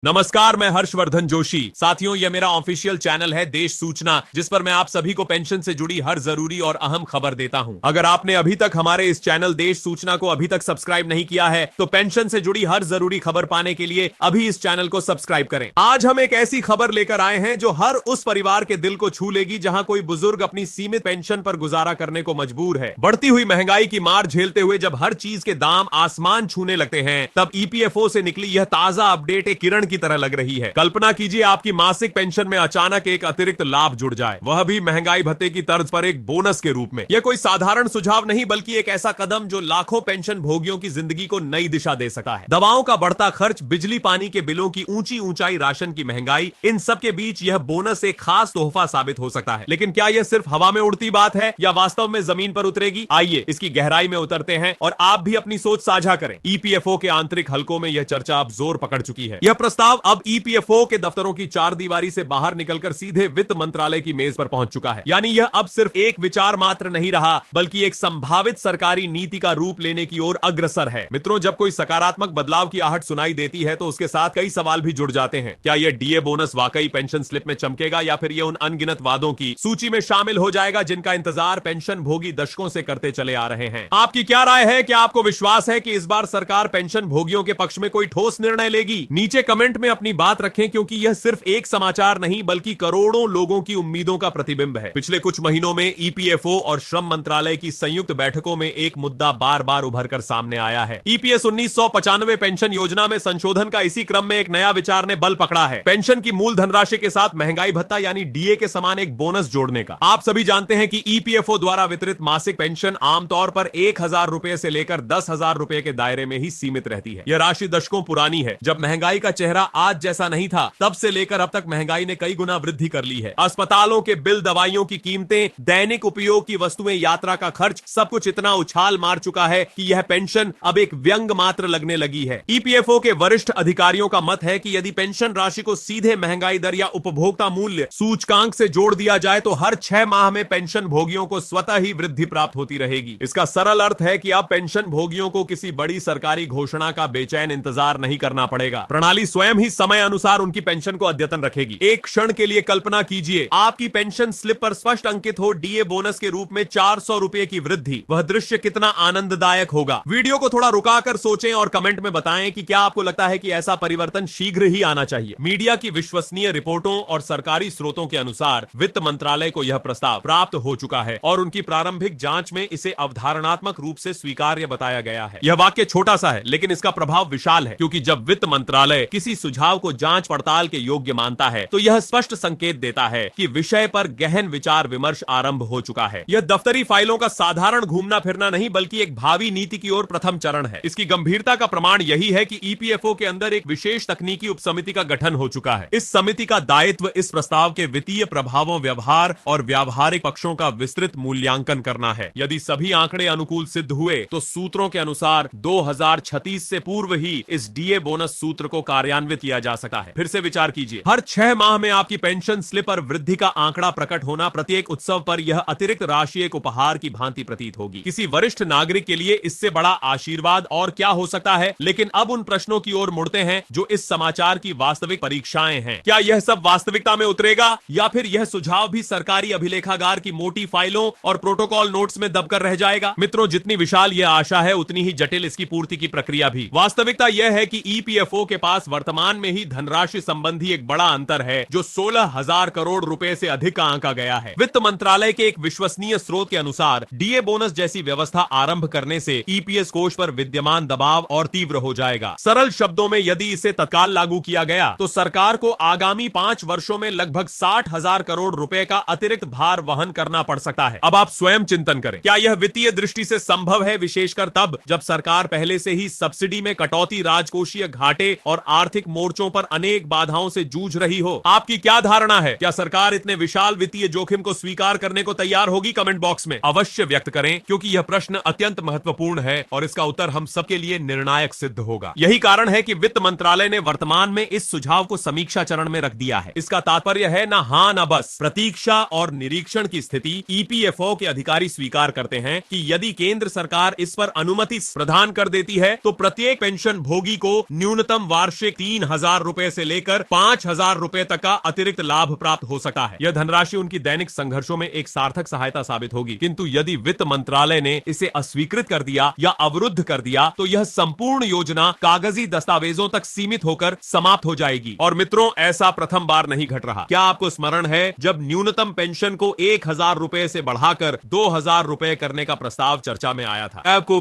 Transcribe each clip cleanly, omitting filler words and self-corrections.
नमस्कार, मैं हर्षवर्धन जोशी। साथियों, यह मेरा ऑफिशियल चैनल है देश सूचना, जिस पर मैं आप सभी को पेंशन से जुड़ी हर जरूरी और अहम खबर देता हूं। अगर आपने अभी तक हमारे इस चैनल देश सूचना को अभी तक सब्सक्राइब नहीं किया है तो पेंशन से जुड़ी हर जरूरी खबर पाने के लिए अभी इस चैनल को सब्सक्राइब करें। आज हम एक ऐसी खबर लेकर आए हैं जो हर उस परिवार के दिल को छू लेगी जहां कोई बुजुर्ग अपनी सीमित पेंशन पर गुजारा करने को मजबूर है। बढ़ती हुई महंगाई की मार झेलते हुए जब हर चीज के दाम आसमान छूने लगते हैं, तब ईपीएफओ से निकली यह ताजा अपडेट एक किरण की तरह लग रही है। कल्पना कीजिए आपकी मासिक पेंशन में अचानक एक अतिरिक्त लाभ जुड़ जाए, वह भी महंगाई भत्ते की तर्ज पर एक बोनस के रूप में। यह कोई साधारण सुझाव नहीं बल्कि एक ऐसा कदम जो लाखों पेंशन भोगियों की जिंदगी को नई दिशा दे सकता है। दवाओं का बढ़ता खर्च, बिजली पानी के बिलों की ऊंची ऊंचाई, राशन की महंगाई, इन सब के बीच यह बोनस एक खास तोहफा साबित हो सकता है। लेकिन क्या यह सिर्फ हवा में उड़ती बात है या वास्तव में जमीन पर उतरेगी? आइए इसकी गहराई में उतरते हैं और आप भी अपनी सोच साझा करें। ईपीएफओ के आंतरिक हलकों में यह चर्चा अब जोर पकड़ चुकी है। यह प्रस्ताव अब ईपीएफओ के दफ्तरों की चार दीवारी से बाहर निकलकर सीधे वित्त मंत्रालय की मेज पर पहुंच चुका है। यानी यह अब सिर्फ एक विचार मात्र नहीं रहा, बल्कि एक संभावित सरकारी नीति का रूप लेने की ओर अग्रसर है। मित्रों, जब कोई सकारात्मक बदलाव की आहट सुनाई देती है तो उसके साथ कई सवाल भी जुड़ जाते हैं। क्या यह डीए बोनस वाकई पेंशन स्लिप में चमकेगा या फिर यह उन अनगिनत वादों की सूची में शामिल हो जाएगा जिनका इंतजार पेंशन भोगी दशकों से करते चले आ रहे हैं? आपकी क्या राय है? क्या आपको विश्वास है कि इस बार सरकार पेंशन भोगियों के पक्ष में कोई ठोस निर्णय लेगी? नीचे कमेंट में अपनी बात रखें, क्योंकि यह सिर्फ एक समाचार नहीं बल्कि करोड़ों लोगों की उम्मीदों का प्रतिबिंब है। पिछले कुछ महीनों में ईपीएफओ और श्रम मंत्रालय की संयुक्त बैठकों में एक मुद्दा बार बार उभर कर सामने आया है। ईपीएस 1995 पेंशन योजना में संशोधन का इसी क्रम में एक नया विचार ने बल पकड़ा है, पेंशन की मूल धनराशि के साथ महंगाई भत्ता यानी डीए के समान एक बोनस जोड़ने का। आप सभी जानते हैं कि ईपीएफओ द्वारा वितरित मासिक पेंशन आमतौर पर 1,000 रुपए से लेकर 10,000 रुपए के दायरे में ही सीमित रहती है। यह राशि दशकों पुरानी है, जब महंगाई का चेहरा आज जैसा नहीं था। तब से लेकर अब तक महंगाई ने कई गुना वृद्धि कर ली है। अस्पतालों के बिल, दवाइयों की कीमतें, दैनिक उपयोग की वस्तुएं, यात्रा का खर्च, सब कुछ इतना उछाल मार चुका है कि यह पेंशन अब एक व्यंग मात्र लगने लगी है। ईपीएफओ के वरिष्ठ अधिकारियों का मत है कि यदि पेंशन राशि को सीधे महंगाई दर या उपभोक्ता मूल्य सूचकांक से जोड़ दिया जाए तो हर 6 माह में पेंशन भोगियों को स्वतः ही वृद्धि प्राप्त होती रहेगी। इसका सरल अर्थ है कि अब पेंशन भोगियों को किसी बड़ी सरकारी घोषणा का बेचैन इंतजार नहीं करना पड़ेगा। प्रणाली स्वयं ही समय अनुसार उनकी पेंशन को अद्यतन रखेगी। एक क्षण के लिए कल्पना कीजिए, आपकी पेंशन स्लिप पर स्पष्ट अंकित हो डीए बोनस के रूप में 400 रुपए की वृद्धि। वह दृश्य कितना आनंददायक होगा। वीडियो को थोड़ा रुकाकर सोचें और कमेंट में बताएं कि क्या आपको लगता है कि ऐसा परिवर्तन शीघ्र ही आना चाहिए। मीडिया की विश्वसनीय रिपोर्टों और सरकारी स्रोतों के अनुसार वित्त मंत्रालय को यह प्रस्ताव प्राप्त हो चुका है और उनकी प्रारंभिक जांच में इसे अवधारणात्मक रूप से स्वीकार्य बताया गया है। यह वाक्य छोटा सा है लेकिन इसका प्रभाव विशाल है, क्योंकि जब वित्त मंत्रालय किसी सुझाव को जांच पड़ताल के योग्य मानता है तो यह स्पष्ट संकेत देता है कि विषय पर गहन विचार विमर्श आरंभ हो चुका है। यह दफ्तरी फाइलों का साधारण घूमना फिरना नहीं बल्कि एक भावी नीति की ओर प्रथम चरण है। इसकी गंभीरता का प्रमाण यही है कि ईपीएफओ के अंदर एक विशेष तकनीकी उपसमिति का गठन हो चुका है। इस समिति का दायित्व इस प्रस्ताव के वित्तीय प्रभावों, व्यवहार और व्यावहारिक पक्षों का विस्तृत मूल्यांकन करना है। यदि सभी आंकड़े अनुकूल सिद्ध हुए तो सूत्रों के अनुसार 2036 से पूर्व ही इस डीए बोनस सूत्र को कार्यान्वित किया जा सकता है। फिर से विचार कीजिए, हर 6 माह में आपकी पेंशन स्लिप पर वृद्धि का आंकड़ा प्रकट होना, प्रत्येक उत्सव पर यह अतिरिक्त राशि एक उपहार की भांति प्रतीत होगी। किसी वरिष्ठ नागरिक के लिए इससे बड़ा आशीर्वाद और क्या हो सकता है? लेकिन अब उन प्रश्नों की ओर मुड़ते हैं जो इस समाचार की वास्तविक परीक्षाएं हैं। क्या यह सब वास्तविकता में उतरेगा या फिर यह सुझाव भी सरकारी अभिलेखागार की मोटी फाइलों और प्रोटोकॉल नोट्स में दबकर रह जाएगा? मित्रों, जितनी विशाल यह आशा है उतनी ही जटिल इसकी पूर्ति की प्रक्रिया भी। वास्तविकता यह है कि ईपीएफओ के पास वर्तमान में ही धनराशि संबंधी एक बड़ा अंतर है जो 16,000 करोड़ रुपए से अधिक का आंका गया है। वित्त मंत्रालय के एक विश्वसनीय स्रोत के अनुसार डीए बोनस जैसी व्यवस्था आरंभ करने से ईपीएस कोष पर विद्यमान दबाव और तीव्र हो जाएगा। सरल शब्दों में यदि इसे तत्काल लागू किया गया तो सरकार को आगामी 5 वर्षों में लगभग 60,000 करोड़ रुपए का अतिरिक्त भार वहन करना पड़ सकता है। अब आप स्वयं चिंतन करें, क्या यह वित्तीय दृष्टि से संभव है, विशेषकर तब जब सरकार पहले से ही सब्सिडी में कटौती, राजकोषीय घाटे और आर्थिक मोर्चों पर अनेक बाधाओं से जूझ रही हो? आपकी क्या धारणा है? क्या सरकार इतने विशाल वित्तीय जोखिम को स्वीकार करने को तैयार होगी? कमेंट बॉक्स में अवश्य व्यक्त करें, क्योंकि यह प्रश्न अत्यंत महत्वपूर्ण है और इसका उत्तर हम सबके लिए निर्णायक सिद्ध होगा। यही कारण है कि वित्त मंत्रालय ने वर्तमान में इस सुझाव को समीक्षा चरण में रख दिया है। इसका तात्पर्य है ना हां ना बस, प्रतीक्षा और निरीक्षण की स्थिति। ईपीएफओ के अधिकारी स्वीकार करते हैं कि यदि केंद्र सरकार इस पर अनुमति प्रदान कर देती है तो प्रत्येक पेंशन भोगी को न्यूनतम वार्षिक 3,000 रुपए से लेकर 5,000 रुपए तक का अतिरिक्त लाभ प्राप्त हो सकता है। यह धनराशि उनकी दैनिक संघर्षों में एक सार्थक सहायता साबित होगी। किंतु यदि वित्त मंत्रालय ने इसे अस्वीकृत कर दिया या अवरुद्ध कर दिया तो यह संपूर्ण योजना कागजी दस्तावेजों तक सीमित होकर समाप्त हो जाएगी। और मित्रों, ऐसा प्रथम बार नहीं घट रहा। क्या आपको स्मरण है जब न्यूनतम पेंशन को 1,000 रुपए से बढ़ाकर 2,000 रुपए करने का प्रस्ताव चर्चा में आया था? आपको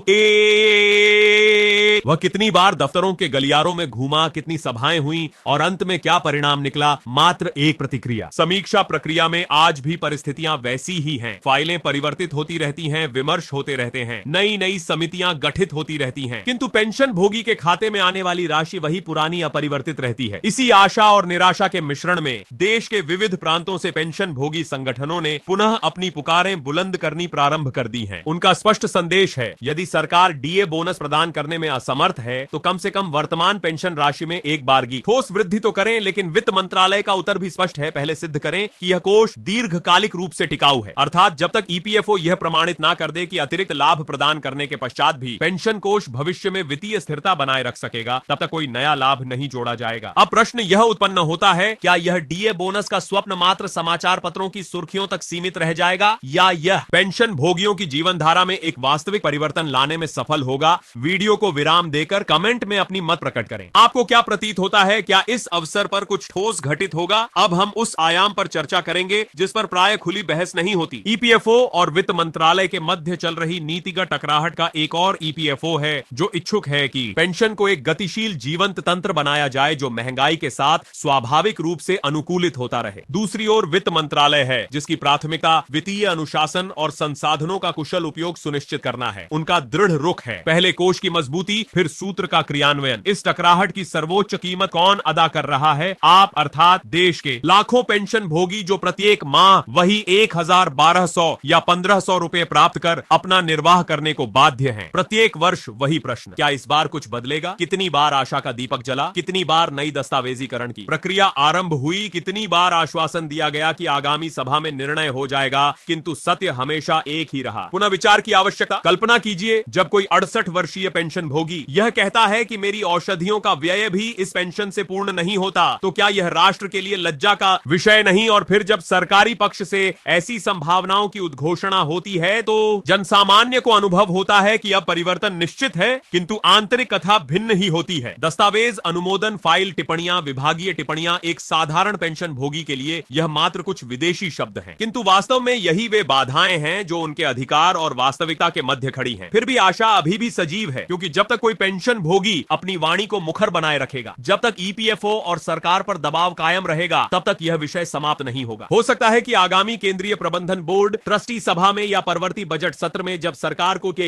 वह कितनी बार दफ्तरों के गलियारों में घूमा, कितनी सभाएं हुई और अंत में क्या परिणाम निकला? मात्र एक प्रतिक्रिया। समीक्षा प्रक्रिया में आज भी परिस्थितियां वैसी ही हैं। फाइलें परिवर्तित होती रहती हैं, विमर्श होते रहते हैं, नई नई समितियां गठित होती रहती हैं, किंतु पेंशन भोगी के खाते में आने वाली राशि वही पुरानी अपरिवर्तित रहती है। इसी आशा और निराशा के मिश्रण में देश के विविध प्रांतों से पेंशन भोगी संगठनों ने पुनः अपनी पुकारें बुलंद करनी प्रारंभ कर दी हैं। उनका स्पष्ट संदेश है, यदि सरकार डीए बोनस प्रदान करने में असमर्थ है तो कम से कम वर्तमान पेंशन राशि में एक बारगी ठोस वृद्धि तो करें। लेकिन वित्त मंत्रालय का उत्तर भी स्पष्ट है, पहले सिद्ध करें कि यह कोष दीर्घकालिक रूप से टिकाऊ है। अर्थात जब तक ईपीएफओ यह प्रमाणित ना कर दे कि अतिरिक्त लाभ प्रदान करने के पश्चात भी पेंशन कोष भविष्य में वित्तीय स्थिरता बनाए रख सकेगा, तब तक कोई नया लाभ नहीं जोड़ा जाएगा। अब प्रश्न यह उत्पन्न होता है, क्या यह डीए बोनस का स्वप्न मात्र समाचार पत्रों की सुर्खियों तक सीमित रह जाएगा या यह पेंशन भोगियों की जीवन धारा में एक वास्तविक परिवर्तन लाने में सफल होगा? वीडियो को विराम देकर कमेंट में अपनी मत प्रकट करें। आपको क्या प्रतीत होता है, क्या इस अवसर पर कुछ ठोस घटित होगा? अब हम उस आयाम पर चर्चा करेंगे जिस पर प्राय खुली बहस नहीं होती। ईपीएफओ और वित्त मंत्रालय के मध्य चल रही नीतिगत टकराहट का एक और ईपीएफओ है जो इच्छुक है कि पेंशन को एक गतिशील जीवंत तंत्र बनाया जाए जो महंगाई के साथ स्वाभाविक रूप से अनुकूलित होता रहे। दूसरी ओर वित्त मंत्रालय है जिसकी प्राथमिकता वित्तीय अनुशासन और संसाधनों का कुशल उपयोग सुनिश्चित करना है। उनका दृढ़ रुख है, पहले कोष की मजबूती फिर सूत्र का क्रियान्वयन। इस टकराहट की सर्वोच्च कीमत कौन अदा कर रहा है? आप, अर्थात देश के लाखों पेंशन भोगी जो प्रत्येक माह वही 1,1200 या 1,500 रुपए प्राप्त कर अपना निर्वाह करने को बाध्य हैं। प्रत्येक वर्ष वही प्रश्न, क्या इस बार कुछ बदलेगा? कितनी बार आशा का दीपक जला? कितनी बार नई दस्तावेजीकरण की प्रक्रिया आरंभ हुई? कितनी बार आश्वासन दिया गया कि आगामी सभा में निर्णय हो जाएगा, किंतु सत्य हमेशा एक ही रहा। पुनः विचार की आवश्यकता। कल्पना कीजिए जब कोई 68 वर्षीय पेंशन भोगी यह कहता है कि मेरी औषधियों का व्यय भी इस पेंशन से पूर्ण नहीं होता, तो क्या यह राष्ट्र के लिए लज्जा का विषय नहीं? और फिर जब सरकारी पक्ष से ऐसी संभावनाओं की उद्घोषणा होती है तो जनसामान्य को अनुभव होता है कि अब परिवर्तन निश्चित है, किंतु आंतरिक कथा भिन्न ही होती है। दस्तावेज, अनुमोदन, फाइल टिप्पणियां, विभागीय टिप्पणियां एक साधारण पेंशन भोगी के लिए यह मात्र कुछ विदेशी शब्द हैं, किंतु वास्तव में यही वे बाधाएं हैं जो उनके अधिकार और वास्तविकता के मध्य खड़ी हैं। फिर भी आशा अभी भी सजीव है, क्योंकि जब तक कोई पेंशन भोगी अपनी वाणी को मुखर बनाए रखेगा, जब तक ईपीएफओ और सरकार पर दबाव कायम रहेगा, तब तक यह विषय समाप्त नहीं होगा। हो सकता है कि आगामी केंद्रीय प्रबंधन बोर्ड ट्रस्टी सभा में या परवर्ती बजट सत्र में जब सरकार को के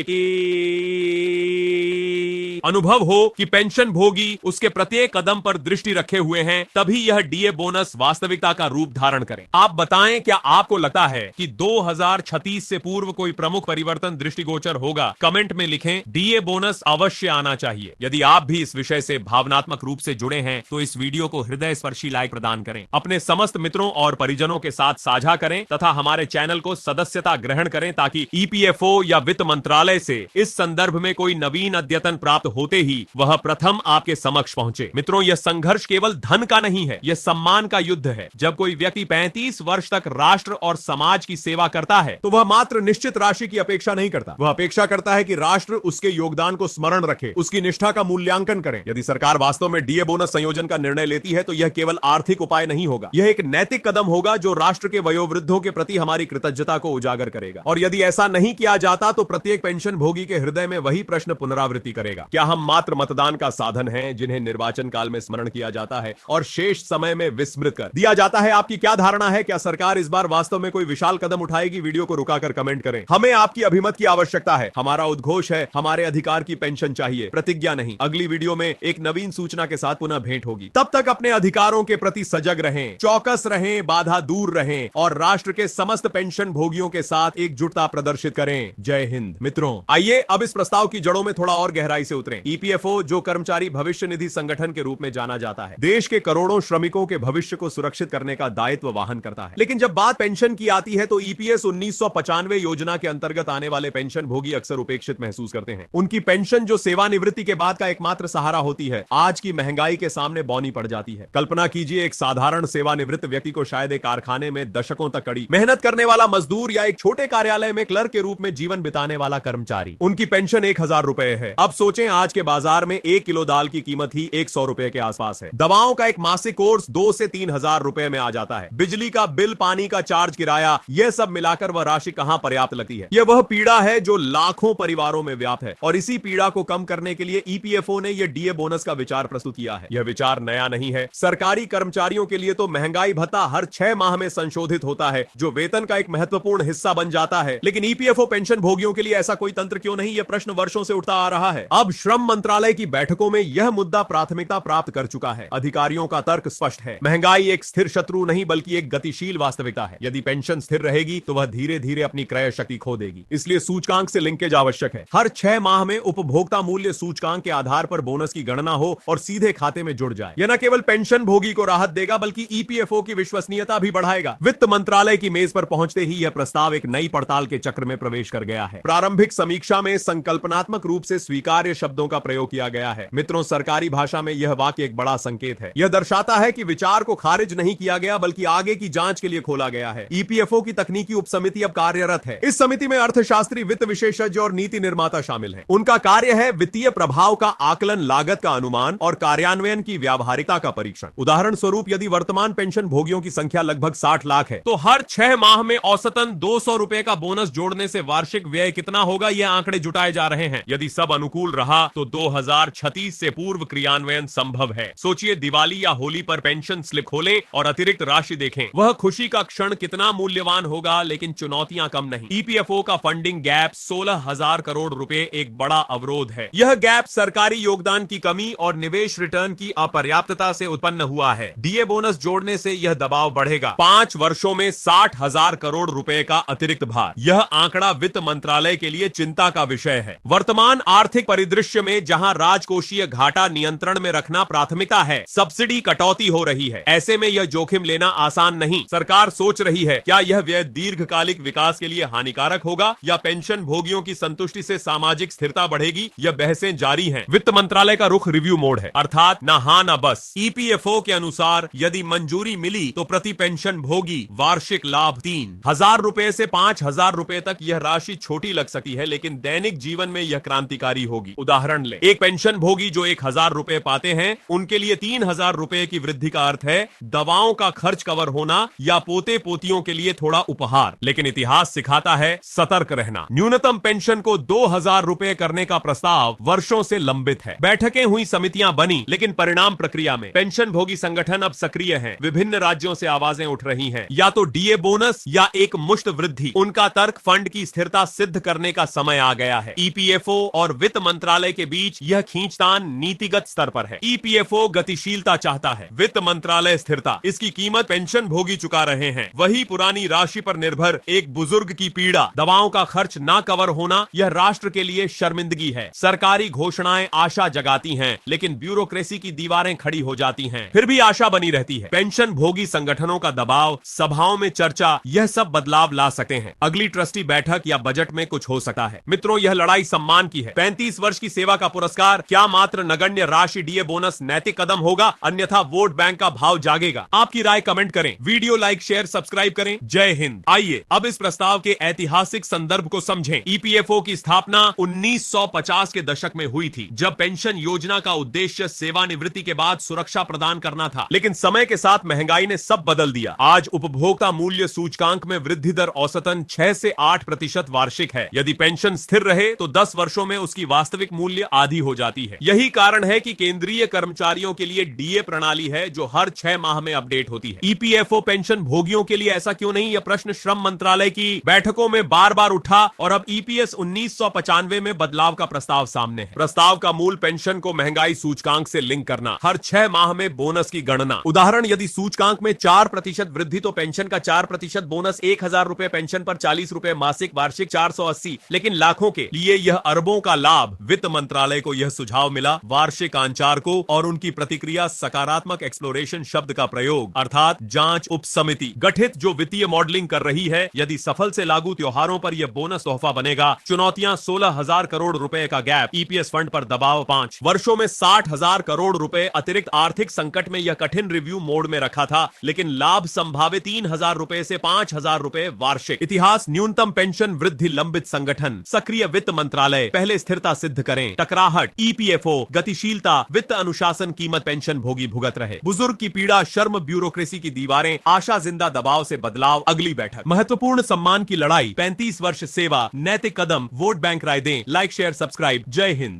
अनुभव हो कि पेंशन भोगी उसके प्रत्येक कदम पर दृष्टि रखे हुए हैं, तभी यह डीए बोनस वास्तविकता का रूप धारण करें। आप बताएं, क्या आपको लगता है कि 2036 से पूर्व कोई प्रमुख परिवर्तन दृष्टिगोचर होगा? कमेंट में लिखें, डीए बोनस अवश्य आना चाहिए। यदि आप भी इस विषय से भावनात्मक रूप से जुड़े हैं तो इस वीडियो को हृदय स्पर्शी लाइक प्रदान करें, अपने समस्त मित्रों और परिजनों के साथ साझा करें तथा हमारे चैनल को सदस्यता ग्रहण करें ताकि ईपीएफओ या वित्त मंत्रालय से इस संदर्भ में कोई नवीन अद्यतन प्राप्त होते ही वह प्रथम आपके समक्ष पहुंचे। मित्रों, यह संघर्ष केवल धन का नहीं है, यह सम्मान का युद्ध है। जब कोई व्यक्ति 35 वर्ष तक राष्ट्र और समाज की सेवा करता है तो वह मात्र निश्चित राशि की अपेक्षा नहीं करता, वह अपेक्षा करता है कि राष्ट्र उसके योगदान को स्मरण रखे, उसकी निष्ठा का मूल्यांकन करें। यदि सरकार वास्तव में डीए बोनस संयोजन का निर्णय लेती है तो यह केवल आर्थिक उपाय नहीं होगा, यह एक नैतिक कदम होगा जो राष्ट्र के वयोवृद्धों के प्रति हमारी कृतज्ञता को उजागर करेगा। और यदि ऐसा नहीं किया जाता तो प्रत्येक पेंशन भोगी के हृदय में वही प्रश्न पुनरावृत्ति करेगा, क्या हम मात्र मतदान का साधन हैं जिन्हें निर्वाचन काल में स्मरण किया जाता है और शेष समय में विस्मृत कर दिया जाता है? आपकी क्या धारणा है? क्या सरकार इस बार वास्तव में कोई विशाल कदम उठाएगी? वीडियो को रुकाकर कमेंट करें। हमें आपकी अभिमत की आवश्यकता है। हमारा उद्घोष है, हमारे अधिकार की पेंशन चाहिए, प्रतिज्ञा नहीं। अगली वीडियो में एक नवीन सूचना के साथ पुनः भेंट होगी। तब तक अपने अधिकारों के प्रति सजग रहें, चौकस रहें, बाधा दूर रहें और राष्ट्र के समस्त पेंशन भोगियों के साथ एकजुटता प्रदर्शित करें। जय हिंद। मित्रों, आइए अब इस प्रस्ताव की जड़ों में थोड़ा और गहराई से उतरे। ईपीएफओ, जो कर्मचारी भविष्य निधि संगठन के रूप में जाना जाता है, देश के करोड़ों श्रमिकों के भविष्य को सुरक्षित करने का दायित्व वाहन करता है। लेकिन जब बात पेंशन की आती है तो ईपीएस 1995 योजना के अंतर्गत आने वाले पेंशन भोगी अक्सर उपेक्षित महसूस करते हैं। उनकी पेंशन, जो सेवानिवृत्ति के बाद का एकमात्र सहारा होती है, आज की महंगाई के सामने बौनी पड़ जाती है। कल्पना कीजिए, एक साधारण सेवानिवृत्त व्यक्ति को शायद एक कारखाने में दशकों तक कड़ी मेहनत करने वाला मजदूर या एक छोटे कार्यालय में क्लर्क के रूप में जीवन बिताने वाला कर्मचारी, उनकी पेंशन 1000 रुपए है। अब सोचें, आज के बाजार में 1 किलो दाल की कीमत ही 100 रुपए के आसपास है। दवाओं का एक मासिक कोर्स 2 से 3 हजार रुपए में आ जाता है। बिजली का बिल, पानी का चार्ज, किराया, यह सब मिलाकर वह राशि कहां पर्याप्त लगती है। यह वह पीड़ा है जो लाखों परिवारों में व्याप्त है, और इसी पीड़ा को कम करने के लिए ईपीएफओ ने यह डीए बोनस का विचार प्रस्तुत किया है। यह विचार नया नहीं है। सरकारी कर्मचारियों के लिए तो महंगाई भत्ता हर 6 माह में संशोधित होता है, जो वेतन का एक महत्वपूर्ण हिस्सा बन जाता है। लेकिन ईपीएफओ पेंशन भोगियों के लिए ऐसा कोई तंत्र क्यों नहीं? यह प्रश्न वर्षों से उठता आ रहा है। अब श्रम मंत्रालय की बैठकों में यह मुद्दा प्राथमिकता प्राप्त कर चुका है। अधिकारियों का तर्क स्पष्ट है। महंगाई एक स्थिर शत्रु नहीं, बल्कि एक गतिशील वास्तविकता है। यदि पेंशन स्थिर रहेगी तो वह धीरे धीरे अपनी क्रय शक्ति खो देगी। इसलिए सूचकांक से लिंकेज आवश्यक है। हर 6 माह में उपभोक्ता मूल्य सूचकांक के आधार पर बोनस की गणना हो और सीधे खाते में जुड़ जाए। यह न केवल पेंशन भोगी को राहत देगा, बल्कि ईपीएफओ की विश्वसनीयता भी बढ़ाएगा। वित्त मंत्रालय की मेज पर पहुंचते ही यह प्रस्ताव एक नई पड़ताल के चक्र में प्रवेश कर गया है। प्रारंभिक समीक्षा में संकल्पनात्मक रूप से स्वीकार्य शब्दों का प्रयोग किया गया है। मित्रों, सरकारी भाषा में यह वाक्य एक बड़ा संकेत है। यह दर्शाता है कि विचार को खारिज नहीं किया गया, बल्कि आगे की जांच के लिए खोला गया है। ईपीएफओ की तकनीकी उपसमिति अब कार्यरत है। इस समिति में अर्थशास्त्री, वित्त विशेषज्ञ और नीति निर्माता शामिल हैं। उनका कार्य है वित्तीय प्रभाव का आकलन, लागत का अनुमान और कार्यान्वयन की व्यावहारिकता का परीक्षण। उदाहरण स्वरूप, यदि वर्तमान पेंशन भोगियों की संख्या लगभग 60 लाख है, तो हर 6 माह में औसतन 200 रुपए का बोनस जोड़ने से वार्षिक व्यय कितना होगा, यह आंकड़े जुटाए जा रहे हैं। यदि सब अनुकूल रहा तो 2036 से पूर्व क्रियान्वयन संभव है। सोचिए, दिवाली या होली पर पेंशन स्लिप खोलें और अतिरिक्त राशि देखें। वह खुशी का क्षण कितना मूल्यवान होगा, लेकिन चुनौतियां कम नहीं। ईपीएफओ का फंडिंग गैप 16,000 करोड़ रुपए एक बड़ा अवरोध है। यह गैप सरकारी योगदान की कमी और निवेश रिटर्न की अपर्याप्तता से उत्पन्न हुआ है। डीए बोनस जोड़ने से यह दबाव बढ़ेगा। 5 वर्षों में 60,000 करोड़ रुपए का अतिरिक्त भार। यह आंकड़ा वित्त मंत्रालय के लिए चिंता का विषय है। वर्तमान आर्थिक परिदृश्य में जहां राजकोषीय घाटा नियंत्रण में रखना प्राथमिकता है, सब्सिडी कटौती हो रही है। ऐसे में यह जोखिम लेना आसान नहीं। सरकार सोच रही है, क्या यह व्यय दीर्घकालिक विकास के लिए हानिकारक होगा या पेंशन भोगियों की संतुष्टि से सामाजिक स्थिरता बढ़ेगी? यह बहसें जारी हैं। वित्त मंत्रालय का रुख रिव्यू मोड है, अर्थात ना हां ना बस। ईपीएफओ के अनुसार यदि मंजूरी मिली तो प्रति पेंशन भोगी वार्षिक लाभ 3,000 रुपए से 5,000 रुपए तक। यह राशि छोटी लग सकती है, लेकिन दैनिक जीवन में यह क्रांतिकारी होगी। उदाहरण ले, एक पेंशन भोगी जो 1,000 रुपए पाते हैं, उनके लिए 3,000 रुपए की वृद्धि का अर्थ है दवाओं का खर्च कवर होना या पोते पोतियों के लिए थोड़ा उपहार। लेकिन इतिहास सिखाता है सतर्क रहना। न्यूनतम पेंशन को 2,000 रुपए करने का प्रस्ताव वर्षों से लंबित है। बैठकें हुई, समितियां बनी, लेकिन परिणाम प्रक्रिया में पेंशन भोगी संगठन अब सक्रिय हैं। विभिन्न राज्यों से आवाजें उठ रही हैं, या तो डीए बोनस या एक मुश्त वृद्धि। उनका तर्क फंड की स्थिरता सिद्ध करने का समय आ गया है। ईपीएफओ और वित्त मंत्रालय के बीच यह खींचतान नीतिगत स्तर पर है। ईपीएफओ गतिशीलता चाहता है, वित्त मंत्रालय स्थिरता। इसकी कीमत पेंशन भोगी चुका रहे हैं। वही पुरानी राशि पर निर्भर एक बुजुर्ग की पीड़ा, दवाओं का खर्च ना कवर होना, यह राष्ट्र के लिए शर्मिंदगी है। सरकारी घोषणाएं आशा जगाती हैं, लेकिन ब्यूरोक्रेसी की दीवारें खड़ी हो जाती हैं। फिर भी आशा बनी रहती है। पेंशन भोगी संगठनों का दबाव, सभाओं में चर्चा, यह सब बदलाव ला सकते हैं। अगली ट्रस्टी बैठक या बजट में कुछ हो सकता है। मित्रों, यह लड़ाई सम्मान की है। 35 वर्ष की सेवा का पुरस्कार, क्या मात्र नगण्य राशि डीए बोनस नैतिक कदम होगा? अन्यथा वोट बैंक का भाव जागेगा। आपकी राय कमेंट करें, वीडियो लाइक, शेयर, सब्सक्राइब करें। जय हिंद। आइए अब इस प्रस्ताव के ऐतिहासिक संदर्भ को समझें। ईपीएफओ की स्थापना 1950 के दशक में हुई थी, जब पेंशन योजना का उद्देश्य सेवानिवृत्ति के बाद सुरक्षा प्रदान करना था। लेकिन समय के साथ महंगाई ने सब बदल दिया। आज उपभोक्ता मूल्य सूचकांक में वृद्धि दर औसतन 6 से 8% वार्षिक है। यदि पेंशन स्थिर रहे तो 10 वर्षों में उसकी वास्तविक मूल्य आधी हो जाती है। यही कारण है कि केंद्रीय कर्मचारियों के लिए डीए प्रणाली है, जो हर 6 माह में अपडेट होती है। ईपीएफओ पेंशन भोगियों के लिए ऐसा क्यों नहीं? यह प्रश्न श्रम मंत्रालय की बैठकों में बार बार उठा और अब ईपीएस 1995 में बदलाव का प्रस्ताव सामने है। प्रस्ताव का मूल पेंशन को महंगाई सूचकांक से लिंक करना, हर 6 माह में बोनस की गणना। उदाहरण, यदि सूचकांक में 4% वृद्धि तो पेंशन का 4% बोनस, 1,000 रुपए पेंशन पर 40 रुपए मासिक, वार्षिक 480। लेकिन लाखों के लिए यह अरबों का लाभ। वित्त मंत्रालय को यह सुझाव मिला, वार्षिक आंचार को और उनकी प्रतिक्रिया सकारात्मक एक्सप्लोरेशन शब्द का प्रयोग अर्थात जांच उप समिति गठित जो वित्तीय मॉडलिंग कर रही है। यदि सफल से लागू त्योहारों पर यह बोनस तोहफा बनेगा। चुनौतियां 16,000 करोड़ रुपए का गैप, ईपीएस फंड पर दबाव 5 वर्षों में 60,000 करोड़ रुपए अतिरिक्त आर्थिक संकट में यह कठिन रिव्यू मोड में रखा था, लेकिन लाभ संभावित 3,000 रुपए से 5,000 रुपए वार्षिक। इतिहास न्यूनतम पेंशन वृद्धि लंबित संगठन, सक्रिय वित्त मंत्रालय, पहले स्थिरता सिद्ध करें, टकराहट, ईपीएफओ, गतिशीलता, वित्त अनुशासन, कीमत पेंशन भोगी भुगत रहे, बुजुर्ग की पीड़ा, शर्म, ब्यूरोक्रेसी की दीवारें, आशा जिंदा दबाव से बदलाव। अगली बैठक महत्वपूर्ण सम्मान की लड़ाई, 35 वर्ष सेवा, नैतिक कदम, वोट बैंक राय दें। Like share subscribe. जय हिंद।